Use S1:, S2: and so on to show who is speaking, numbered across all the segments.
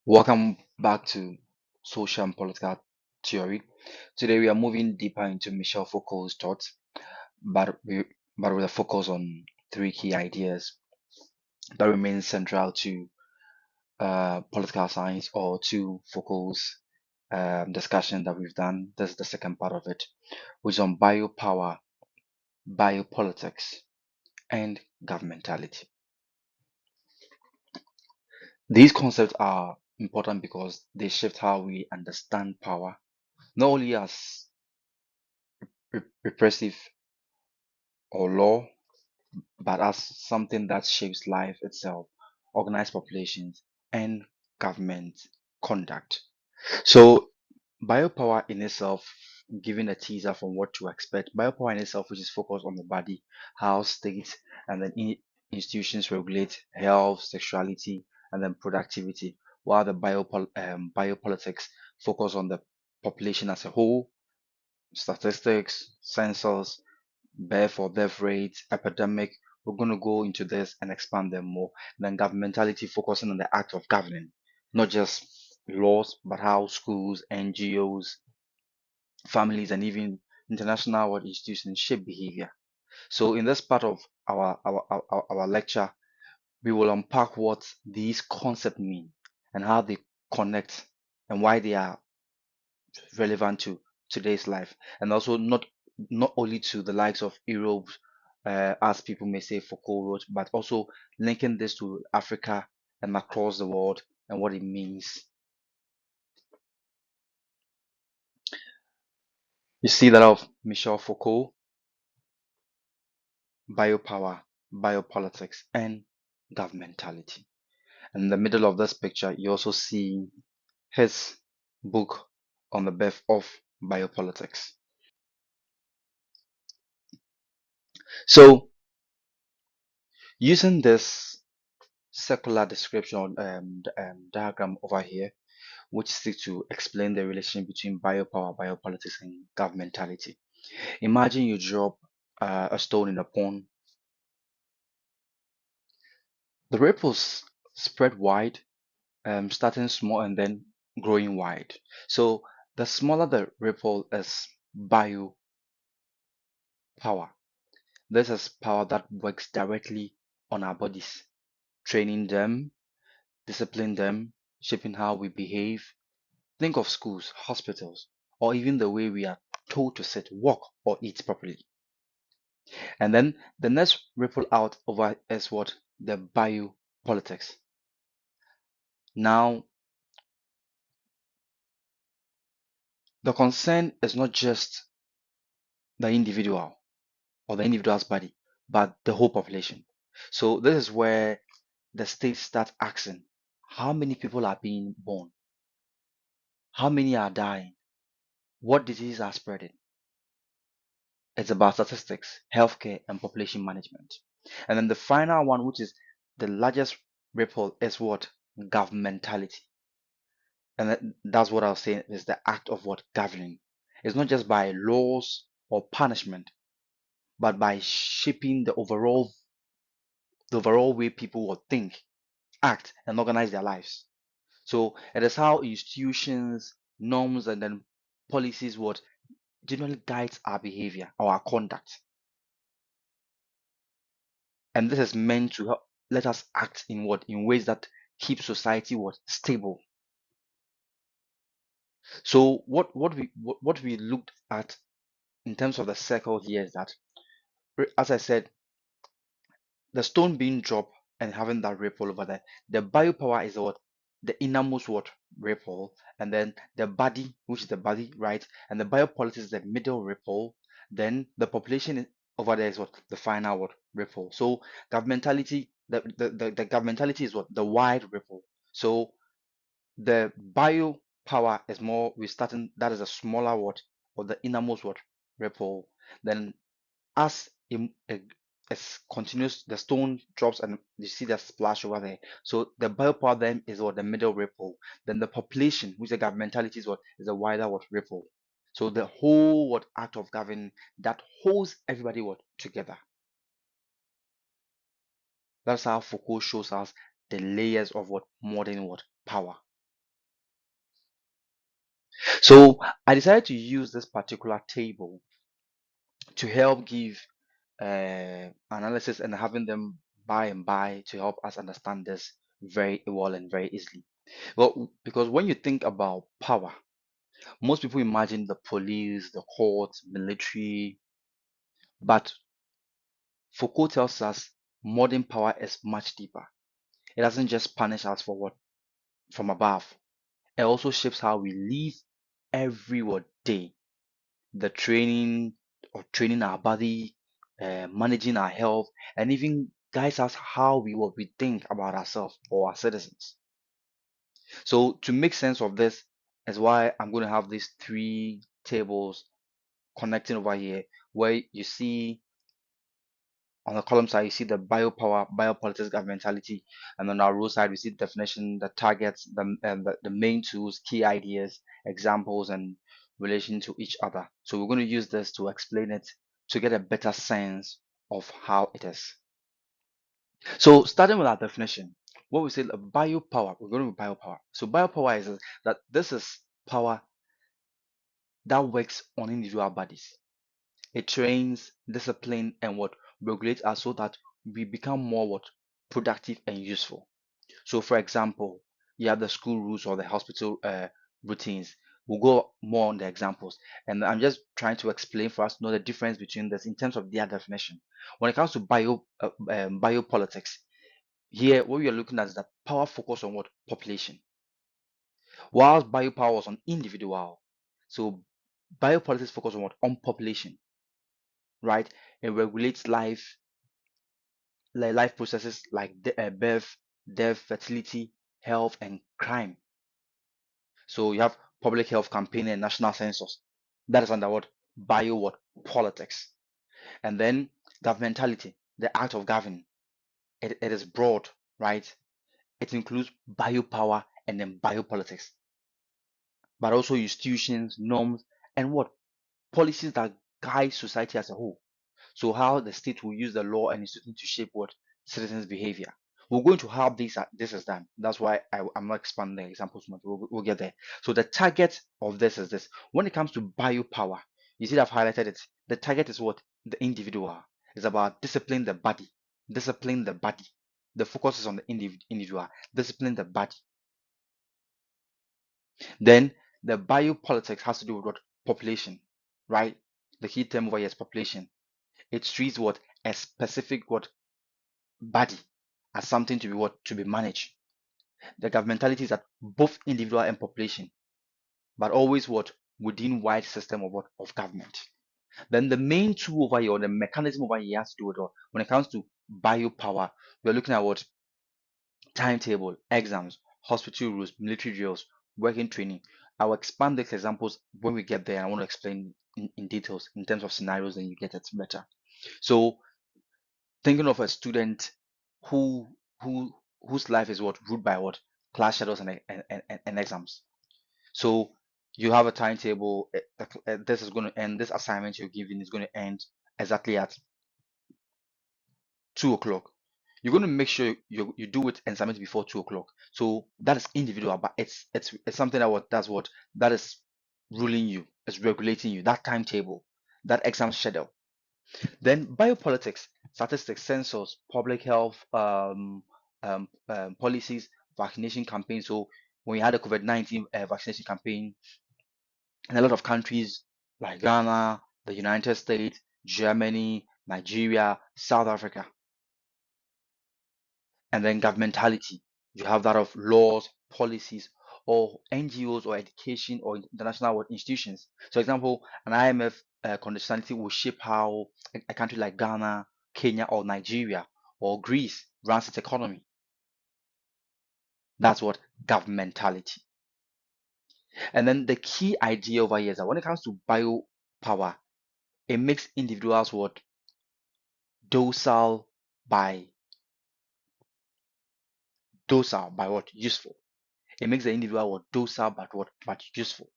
S1: Welcome back to Social and Political Theory. Today we are moving deeper into Michel Foucault's thoughts, but with a focus on three key ideas that remain central to political science or to Foucault's discussion that we've done. This is the second part of it, which is on biopower, biopolitics, and governmentality. These concepts are important because they shift how we understand power, not only as repressive or law, but as something that shapes life itself, organized populations, and government conduct. So, biopower in itself, giving a teaser from what to expect, biopower in itself, which is focused on the body, how states and then institutions regulate health, sexuality, and then productivity, while the biopolitics focus on the population as a whole, statistics, census, birth or death rates, epidemic. We're going to go into this and expand them more. Then governmentality, focusing on the act of governing, not just laws, but how schools, NGOs, families, and even international institutions shape behavior. So in this part of our lecture, we will unpack what these concepts mean and how they connect and why they are relevant to today's life, and also not only to the likes of Europe, as people may say Foucault wrote, but also linking this to Africa and across the world and what it means. You see that of Michel Foucault, biopower, biopolitics, and governmentality. And in the middle of this picture, you also see his book on the birth of biopolitics. So, using this circular description diagram over here, which seeks to explain the relation between biopower, biopolitics, and governmentality. Imagine you drop a stone in a pond. The ripples spread wide, starting small and then growing wide. So the smaller the ripple is biopower. This is power that works directly on our bodies, training them, disciplining them, shaping how we behave. Think of schools, hospitals, or even the way we are told to sit, walk, or eat properly. And then the next ripple out over is what? The biopolitics. Now, the concern is not just the individual or the individual's body, but the whole population. So this is where the state starts asking, how many people are being born? How many are dying? What diseases are spreading? It's about statistics, healthcare, and population management. And then the final one, which is the largest ripple, is what? Governmentality. And that's what I was saying is the act of what? Governing. It's not just by laws or punishment, but by shaping the overall way people will think, act, and organize their lives. So it is how institutions, norms, and then policies what generally guides our behavior or our conduct. And this is meant to help let us act in what? In ways that keep society what? Stable. So what we looked at in terms of the circle here is that, as I said, the stone being dropped and having that ripple over there, the biopower is what? The innermost what? Ripple, and then the body, which is the body, right? And the biopolitics is the middle ripple. Then the population over there is what? The final what? Ripple. So governmentality, the governmentality is what? The wide ripple. So the biopower is more, we're starting, that is a smaller what? Or the innermost what? Ripple. Then as it continues, the stone drops and you see the splash over there. So the biopower then is what? The middle ripple. Then the population, which the governmentality is what? Is a wider what? Ripple. So the whole what? Act of governing that holds everybody what? Together. That's how Foucault shows us the layers of what? Modern what? Power. So I decided to use this particular table to help give analysis and having them by and by to help us understand this very well and very easily. Well, because when you think about power, most people imagine the police, the courts, military, but Foucault tells us modern power is much deeper. It doesn't just punish us for what from above. It also shapes how we live every day. The training or training our body, managing our health, and even guides us how we think about ourselves or our citizens. So to make sense of this is why I'm going to have these three tables connecting over here, where you see on the column side, you see the biopower, biopolitics, governmentality, and on our row side, we see the definition, the targets, the main tools, key ideas, examples, and relation to each other. So we're going to use this to explain it to get a better sense of how it is. So starting with our definition, what we say biopower, we're going to biopower. So biopower is that this is power that works on individual bodies. It trains, discipline, and what regulates us so that we become more what productive and useful. So, for example, you have the school rules or the hospital routines. We'll go more on the examples, and I'm just trying to explain for us to know the difference between this in terms of their definition. When it comes to biopolitics, here what we are looking at is that power focus on what population, whilst biopower was on individual. So, biopolitics focus on what on population, right? It regulates life processes like birth, death, fertility, health, and crime. So you have public health campaign and national census. That is under what what politics, and then governmentality, the act of governing. It is broad, right? It includes biopower and then biopolitics, but also institutions, norms, and what policies that guide society as a whole. So how the state will use the law and institution to shape what citizens' behavior. We're going to how this is done. That's why I'm not expanding the examples much. We'll get there. So the target of this is this. When it comes to biopower, you see I've highlighted it. The target is what the individual. It's about discipline the body. Discipline the body. The focus is on the individual. Discipline the body. Then the biopolitics has to do with what population, right? The key term over here is population. It treats what a specific what body as something to be what to be managed. The governmentality is that both individual and population, but always what within wide system of what of government. Then the main tool over here, or the mechanism over here, has to do with what when it comes to biopower, we're looking at what timetable, exams, hospital rules, military drills, working training. I'll expand these examples when we get there. And I want to explain in details in terms of scenarios, and you get it better. So thinking of a student who who whose life is what ruled by what class shadows and exams. So you have a timetable. This is going to end. This assignment you're giving is going to end exactly at 2 o'clock. You're going to make sure you do it and submit before 2 o'clock. So that is individual, but it's something that that is ruling you. It's regulating you. That timetable, that exam schedule. Then biopolitics, statistics, census, public health policies, vaccination campaigns. So when we had the COVID-19 vaccination campaign in a lot of countries like Ghana, the United States, Germany, Nigeria, South Africa, and then governmentality. You have that of laws, policies, or NGOs or education or international institutions. So, example, an IMF conditionality will shape how a country like Ghana, Kenya, or Nigeria or Greece runs its economy. That's what governmentality. And then the key idea over here is that when it comes to biopower, it makes individuals what docile by what useful. It makes the individual what docile but useful.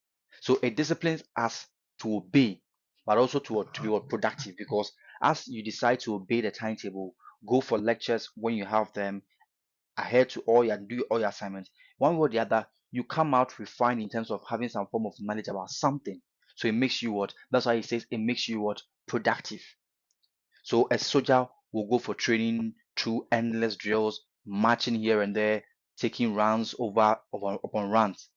S1: So it disciplines us to obey, but also to be what productive, because as you decide to obey the timetable, go for lectures when you have them, adhere to all your do all your assignments. One way or the other, you come out refined in terms of having some form of knowledge about something. So it makes you what? That's why it says it makes you what? Productive. So a soldier will go for training through endless drills, marching here and there, taking rounds over upon rounds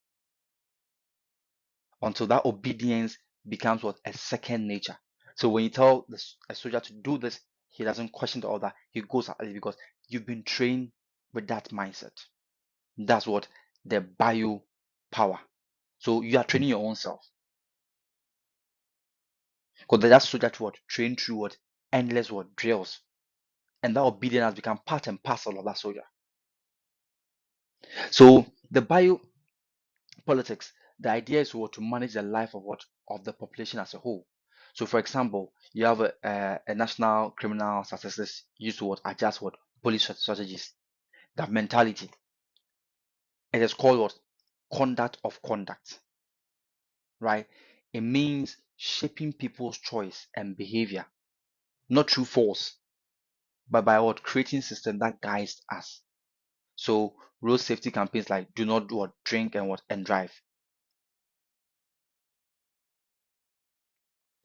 S1: until that obedience becomes what? A second nature. So when you tell a soldier to do this, he doesn't question the order. He goes at it because you've been trained with that mindset. That's what the bio power. So you are training your own self. Because that soldier to what? Train through what? Endless what? Drills. And that obedience has become part and parcel of that soldier. So the bio politics, the idea is what? To manage the life of what? Of the population as a whole. So for example, you have a national criminal statistics used to what? Adjust what? Police strategies. Governmentality. It is called what? Conduct of conduct. Right? It means shaping people's choice and behavior, not through force, but by what? Creating system that guides us. So road safety campaigns like do not do what? Drink and what? And drive.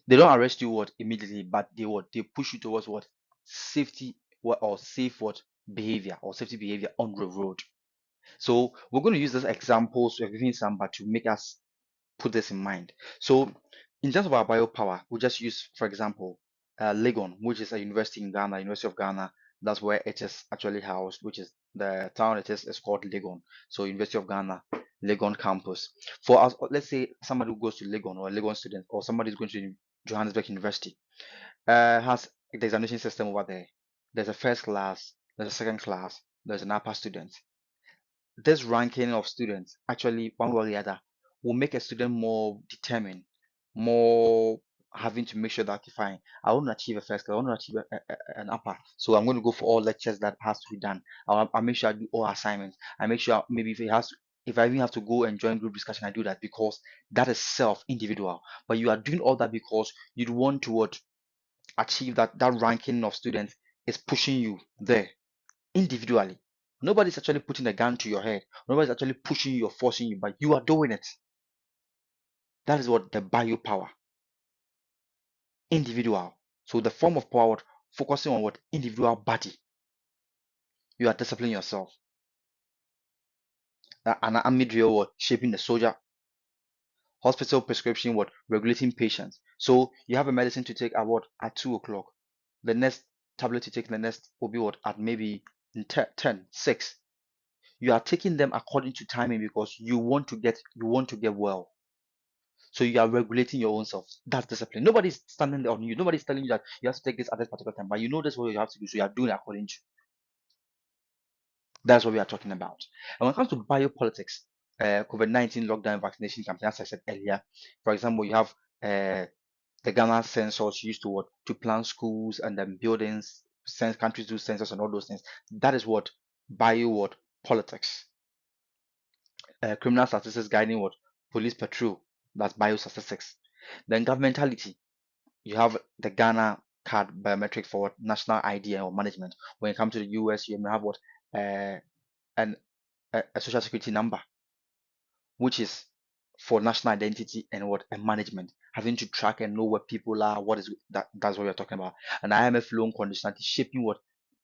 S1: They don't arrest you what? Immediately, but they what? They push you towards what? Safety or safe what? Behavior or safety behavior on the road. So we're going to use these examples. We're giving some, but to make us put this in mind. So in terms of our biopower, we'll just use, for example, Legon, which is a university in Ghana, University of Ghana. That's where it is actually housed, which is the town it is called Legon. So University of Ghana, Legon campus. For us, let's say somebody who goes to Legon or a Legon student or somebody who's going to Johannesburg University, has the examination system over there. There's a first class, there's a second class, there's an upper student. This ranking of students actually one way or the other will make a student more determined, more having to make sure that okay, fine, I want to achieve a first class, I want to achieve an upper, so I'm going to go for all lectures that has to be done. I'll make sure I do all assignments. I make sure maybe if I even have to go and join group discussion, I do that because that is self individual. But you are doing all that because you'd want to what? Achieve that ranking of students is pushing you there individually. Nobody's actually putting a gun to your head. Nobody's actually pushing you or forcing you, but you are doing it. That is what the biopower, individual. So the form of power, focusing on what? Individual body. You are disciplining yourself. An army drill, what? Shaping the soldier. Hospital prescription, what? Regulating patients. So you have a medicine to take at what? At 2 o'clock. The next tablet you take, the next will be what? At maybe 10, 6. You are taking them according to timing because you want to get well. So you are regulating your own self. That's discipline. Nobody's standing on you. Nobody's telling you that you have to take this at this particular time, but you know this what you have to do. So you are doing it according to. That's what we are talking about. And when it comes to biopolitics, COVID-19 lockdown vaccination campaign, as I said earlier, for example, you have the Ghana census used to what? To plan schools and then buildings, sense countries do census and all those things. That is what what? Politics. Criminal statistics guiding what? Police patrol. That's biostatistics. Then governmentality. You have the Ghana card biometric for what? National ID or management. When it comes to the US, you may have what? Uh, an a social security number, which is for national identity and what? And management. Having to track and know where people are, what is that? That's what we're talking about. An IMF loan conditionality shaping what?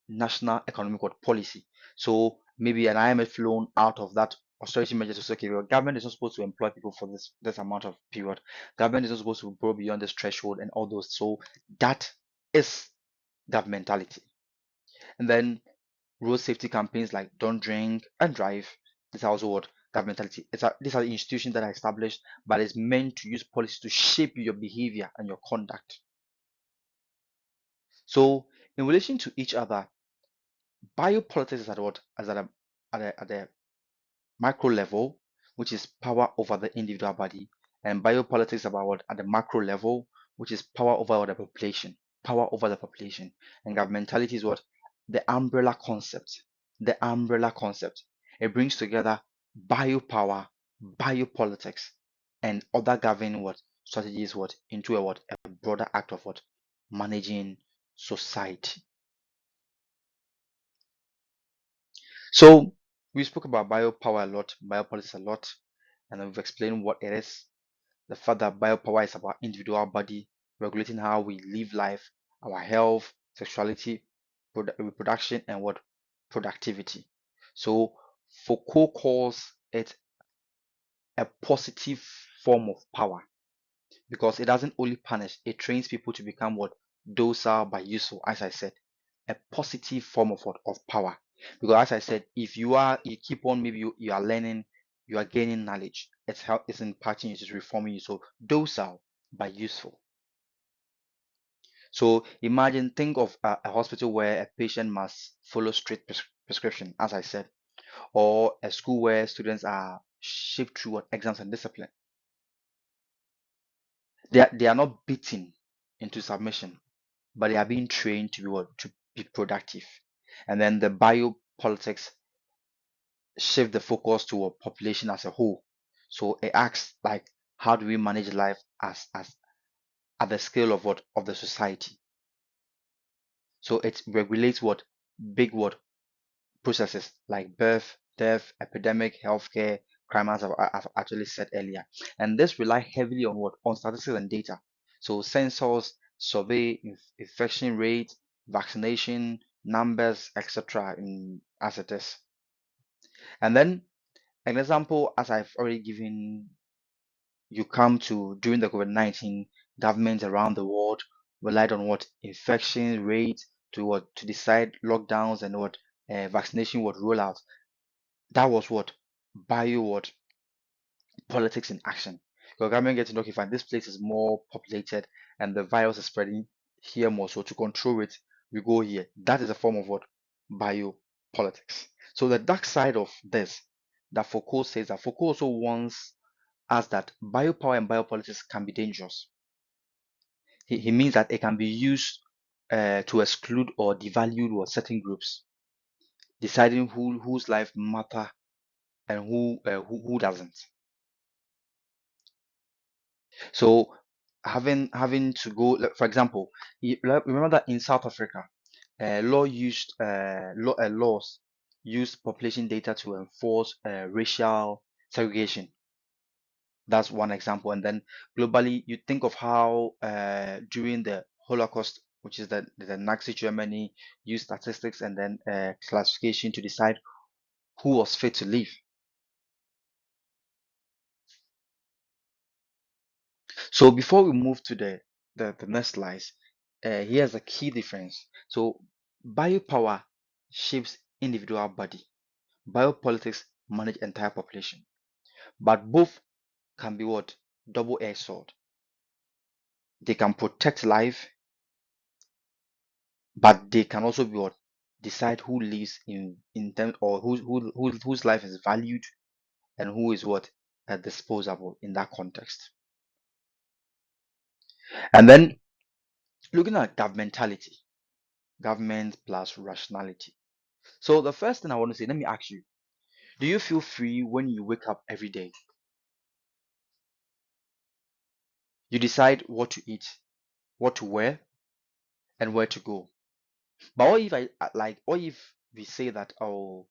S1: National economic what? Policy. So maybe an IMF loan out of that austerity measures to say, okay, well, government is not supposed to employ people for this amount of period. Government is not supposed to go beyond this threshold and all those. So that is governmentality. And then road safety campaigns like don't drink and drive. This is also what governmentality. These are institutions that are established, but it's meant to use policy to shape your behavior and your conduct. So in relation to each other, biopolitics is at what? As at a micro level, which is power over the individual body, and biopolitics about what at the macro level, which is power over the population, power over the population, and governmentality is what the umbrella concept, the umbrella concept. It brings together biopower, biopolitics, and other governing what strategies what into a broader act of what managing society. So we spoke about biopower a lot, biopolitics a lot, and we've explained what it is. The fact that biopower is about individual body, regulating how we live life, our health, sexuality, reproduction, and what productivity. So Foucault calls it a positive form of power because it doesn't only punish, it trains people to become what docile but useful, as I said, a positive form of what of power. Because as I said, if you keep on, maybe you are learning, you are gaining knowledge, it's impacting you, it's reforming you. So docile but useful. So imagine, think of a hospital where a patient must follow strict prescription, as I said, or a school where students are shaped through what exams and discipline. They are not beaten into submission, but they are being trained to be what to be productive. And then the biopolitics shift the focus to a population as a whole. So it acts like, how do we manage life as at the scale of what of the society? So it regulates what big what processes like birth, death, epidemic, healthcare, crime, as I've actually said earlier. And this rely heavily on what on statistics and data. So sensors survey infection rate, vaccination numbers, etc. in as it is. And then an example, as I've already given, you come to during the COVID-19, governments around the world relied on what infection rate to what to decide lockdowns and what vaccination would roll out. That was what bio what politics in action. Because government gets to know, okay, fine, this place is more populated and the virus is spreading here more. So to control it, we go here. That is a form of what biopolitics. So the dark side of this, that Foucault says, that Foucault also warns us that biopower and biopolitics can be dangerous. He means that it can be used to exclude or devalue or certain groups, deciding whose life matter and who doesn't. So having to go, like, for example, remember that in South Africa, laws used population data to enforce racial segregation. That's one example. And then globally, you think of how during the Holocaust, which is the Nazi Germany, used statistics and then classification to decide who was fit to live. So before we move to the next slides, here's a key difference. So biopower shapes individual body. Biopolitics manage entire population. But both can be what? Double-edged sword. They can protect life, but they can also be what? Decide who lives in terms, or whose life is valued and who is what? Disposable in that context. And then looking at governmentality, government plus rationality. So the first thing I want to say, let me ask you, do you feel free when you wake up every day? You decide what to eat, what to wear, and where to go. But what if what if we say that, or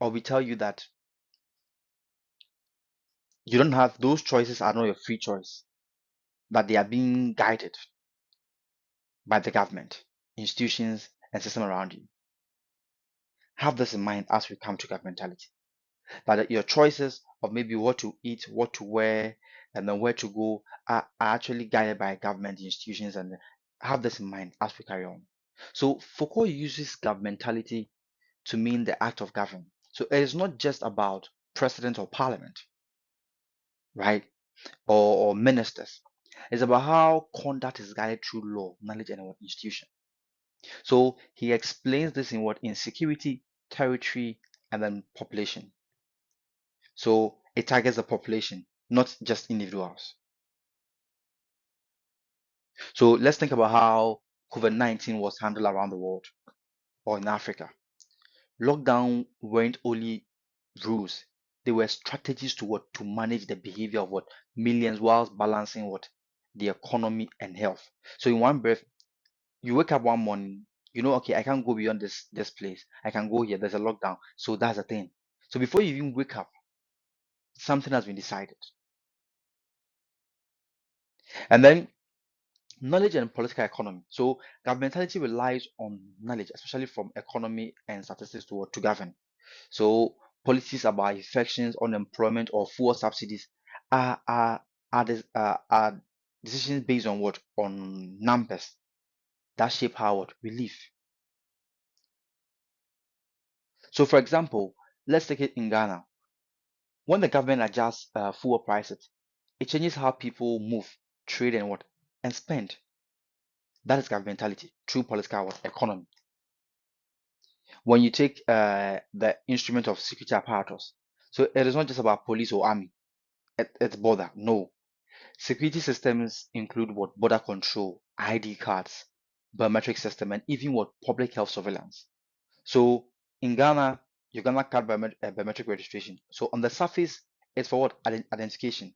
S1: we tell you that you don't have those choices, are not your free choice, that they are being guided by the government, institutions, and system around you. Have this in mind as we come to governmentality. That your choices of maybe what to eat, what to wear, and then where to go are actually guided by government institutions, and have this in mind as we carry on. So Foucault uses governmentality to mean the act of govern. So it is not just about president or parliament, right? Or ministers. It's about how conduct is guided through law, knowledge, and what institution. So he explains this in what? In security, territory, and then population. So it targets the population, not just individuals. So let's think about how COVID-19 was handled around the world or in Africa. Lockdown weren't only rules, they were strategies to what? To manage the behavior of what? Millions, whilst balancing what? The economy and health. So in one breath, you wake up one morning, You know, okay, I can't go beyond this place. I can go here. There's a lockdown. So that's the thing. So before you even wake up, something has been decided. And then knowledge and political economy. So governmentality relies on knowledge, especially from economy and statistics to govern. So policies about infections, unemployment, or fuel subsidies are are are decisions based on what? On numbers that shape how what we live. So for example, let's take it in Ghana. When the government adjusts fuel prices, it changes how people move, trade, and what and spend. That is governmentality, true political economy. When you take the instrument of security apparatus, so it is not just about police or army at border. No, security systems include what border control, ID cards, biometric system, and even what public health surveillance. So in Ghana, Uganda card biometric registration. So on the surface, it's for what identification,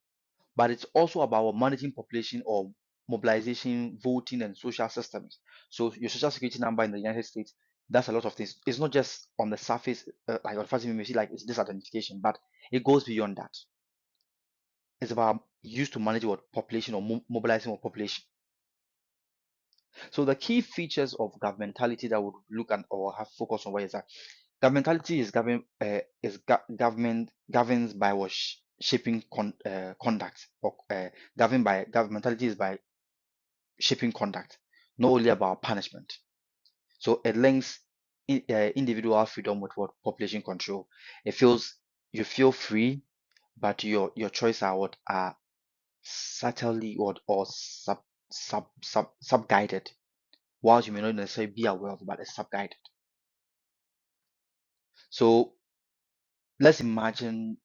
S1: but it's also about managing population or mobilization, voting, and social systems. So your social security number in the United States, that's a lot of things. It's not just on the surface, like on the first you may see like it's this identification, but it goes beyond that. It's about used to manage what population or mobilizing what population. So the key features of governmentality that would look at or have focus on what is that governmentality government governs by what shaping conduct or governed by governmentality is by shaping conduct, not only about punishment. So it links individual freedom with what population control. It feels you feel free, but your choices are what are subtly or sub guided. Whilst you may not necessarily be aware of it, but it's sub guided. So let's imagine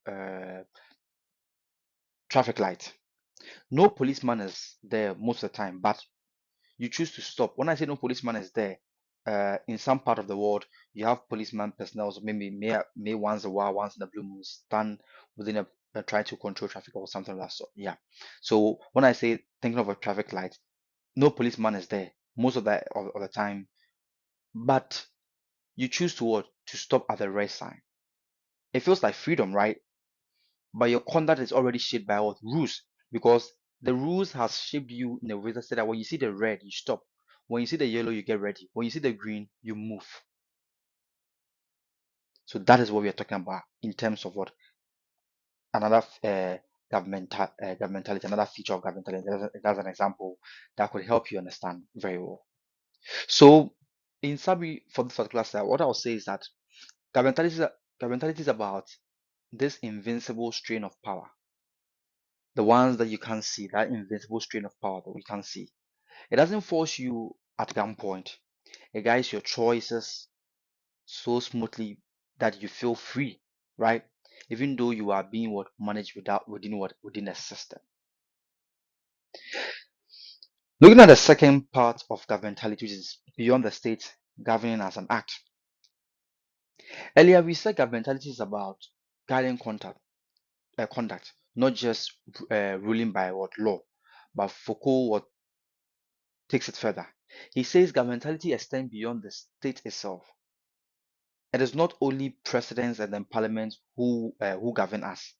S1: traffic light. No policeman is there most of the time, but you choose to stop. When I say no policeman is there, in some part of the world, you have policeman personnel, so maybe may once a while, once in a blue moon, stand within try to control traffic or something like that. So yeah. So when I say thinking of a traffic light, no policeman is there most of the time, but you choose to what? To stop at the red sign. It feels like freedom, right? But your conduct is already shaped by what rules, because the rules has shaped you in a way that said that when you see the red, you stop. When you see the yellow, you get ready. When you see the green, you move. So that is what we are talking about in terms of what another governmentality, another feature of governmentality. That's an example that could help you understand very well. So, in summary, for this particular slide, what I'll say is that governmentality is, governmentality is about this invincible strain of power, the ones that you can't see, that invincible strain of power that we can't see. It doesn't force you at gunpoint. It guides your choices so smoothly that you feel free, right? Even though you are being what managed within a system. Looking at the second part of governmentality, which is beyond the state governing as an act. Earlier we said governmentality is about guiding conduct, not just ruling by what law. But Foucault what takes it further. He says governmentality extends beyond the state itself. It is not only presidents and then parliaments who govern us.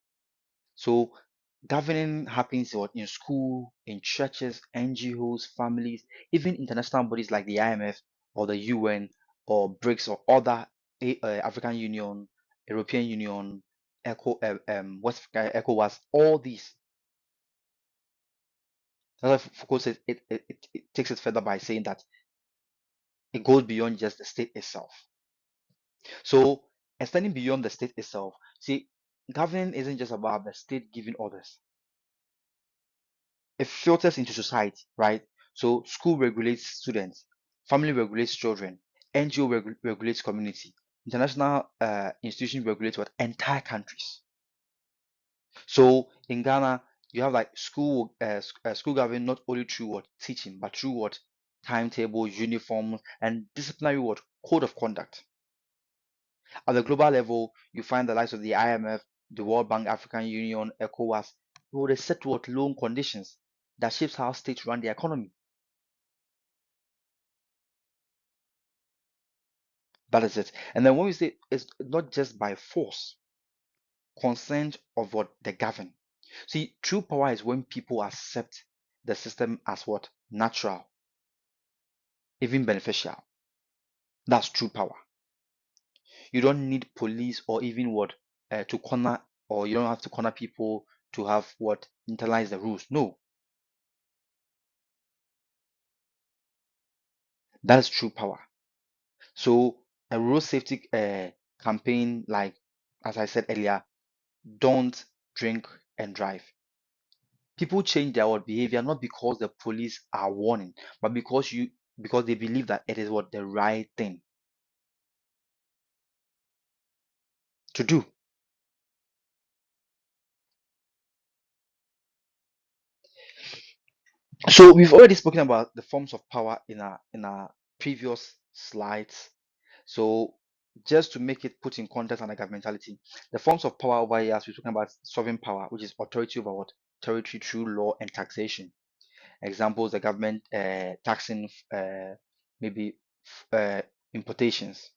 S1: So governing happens in school, in churches, NGOs, families, even international bodies like the IMF or the UN or BRICS or other African Union, European Union, West Africa, ECOWAS, all these. That's why Foucault says it takes it further by saying that it goes beyond just the state itself. So extending beyond the state itself, see, governing isn't just about the state giving orders. It filters into society, right? So school regulates students, family regulates children, NGO regulates community, international institutions regulate what entire countries. So in Ghana, you have like school government not only through what teaching, but through what timetable, uniforms, and disciplinary what code of conduct. At the global level, you find the likes of the IMF, the World Bank, African Union, ECOWAS, who they set what loan conditions that shapes how states run the economy. That is it. And then when we say it's not just by force, consent of what they govern. See, true power is when people accept the system as what natural, even beneficial. That's true power. You don't need police or even what to corner, or you don't have to corner people to have what internalize the rules. No, that is true power. So a road safety campaign, like as I said earlier, don't drink and drive. People change their what behavior not because the police are warning, but because they believe that it is what the right thing to do. So we've already spoken about the forms of power in our previous slides. So just to make it put in context under governmentality, the forms of power over here, as we're talking about sovereign power, which is authority over what territory through law and taxation. Examples: the government taxing maybe uh, importations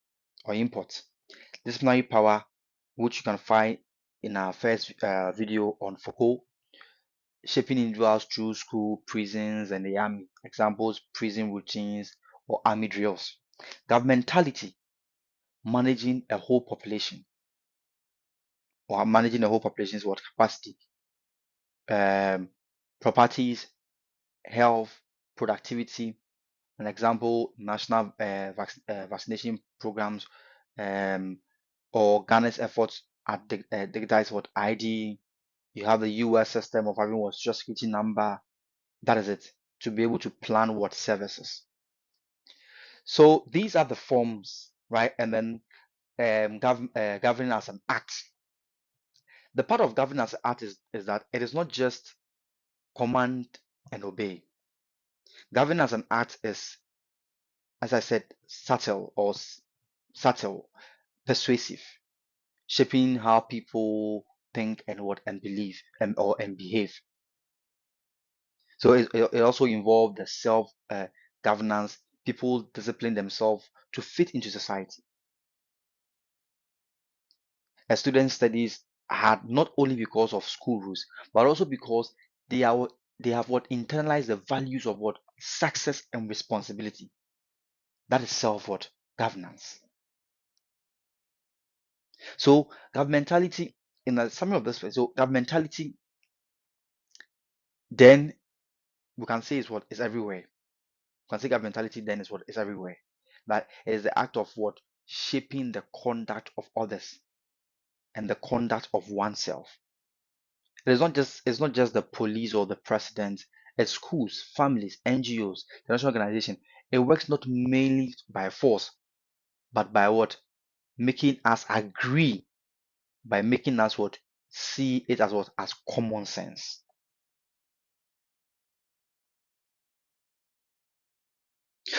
S1: or imports. Disciplinary power, which you can find in our first video on Foucault, shaping individuals through school, prisons, and the army. Examples: prison routines or army drills. Governmentality, managing a whole population or managing a whole population's what capacity, um, properties, health, productivity. An example: national vaccination programs, um, or Ghana's efforts at digitize what ID. You have the US system of having what social security number. That is it, to be able to plan what services. So these are the forms, right? And then governing as an act. The part of governing as an act is that it is not just command and obey. Governing as an act is, as I said, subtle, persuasive, shaping how people think and what and believe and behave. So it also involved the self governance, people discipline themselves to fit into society. A student studies hard not only because of school rules, but also because they are they have what internalized the values of what success and responsibility. That is self what governance. So governmentality, in a summary of this, so governmentality, then we can say is what is everywhere. We can say governmentality then is what is everywhere. That is the act of what shaping the conduct of others and the conduct of oneself. It's not just the police or the president. It's schools, families, NGOs, international organization. It works not mainly by force, but by what making us agree, by making us what see it as what as common sense.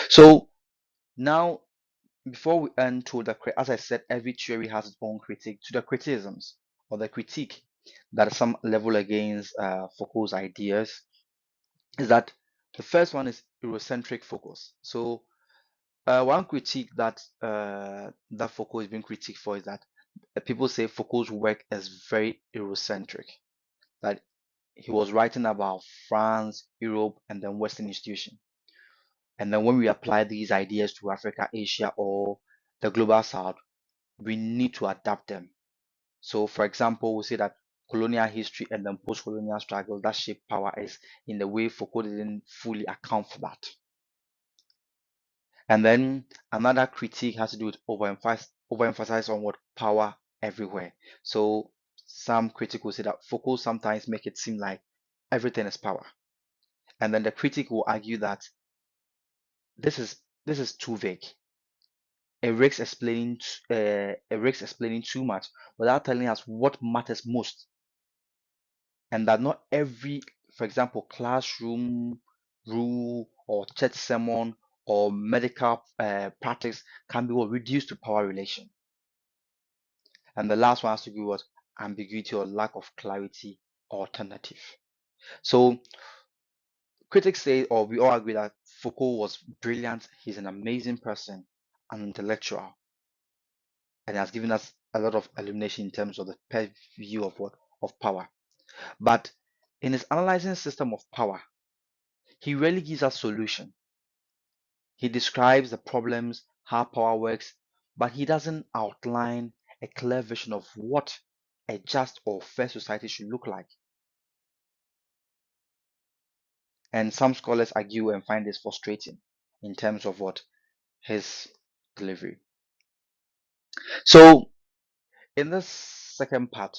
S1: So now, before we end to as I said, every theory has its own critique. To the criticisms or the critique that some level against Foucault's ideas is that the first one is Eurocentric focus. So one critique that Foucault is being critiqued for is that people say Foucault's work is very Eurocentric. That he was writing about France, Europe, and then Western institutions. And then when we apply these ideas to Africa, Asia, or the global South, we need to adapt them. So, for example, we say that colonial history and then post-colonial struggles that shape power is in the way Foucault didn't fully account for that. And then another critique has to do with overemphasize on what power everywhere. So some critics will say that Foucault sometimes make it seem like everything is power. And then the critic will argue that this is too vague. It risks explaining too much without telling us what matters most, and that not every, for example, classroom rule or church sermon or medical practice can be reduced to power relation. And the last one has to do with ambiguity or lack of clarity or alternative. So critics say, or we all agree, that Foucault was brilliant. He's an amazing person, an intellectual. and has given us a lot of illumination in terms of the purview of what of power. But in his analyzing system of power, he rarely gives us solution. He describes the problems, how power works, but he doesn't outline a clear vision of what a just or fair society should look like. And some scholars argue and find this frustrating in terms of what his delivery. So, in this second part,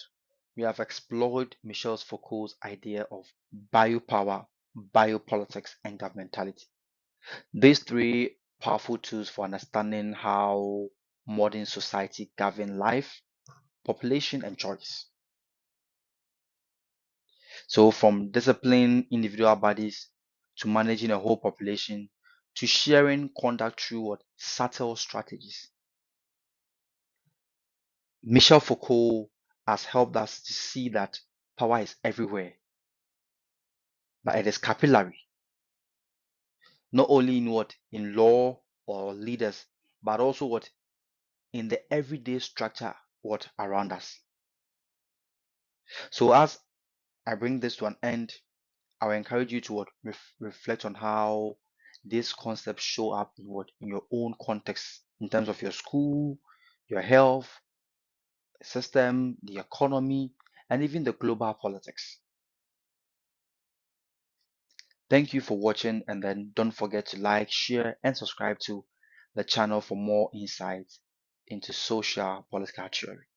S1: we have explored Michel Foucault's idea of biopower, biopolitics, and governmentality. These three powerful tools for understanding how modern society governs life, population, and choice. So, from disciplining individual bodies to managing a whole population to sharing conduct through what subtle strategies. Michel Foucault has helped us to see that power is everywhere, but it is capillary, not only in what in law or leaders, but also what in the everyday structure what around us. So as I bring this to an end, I will encourage you to what reflect on how these concepts show up in what in your own context in terms of your school, your health system, the economy, and even the global politics. Thank you for watching, and then don't forget to like, share, and subscribe to the channel for more insights into social political theory.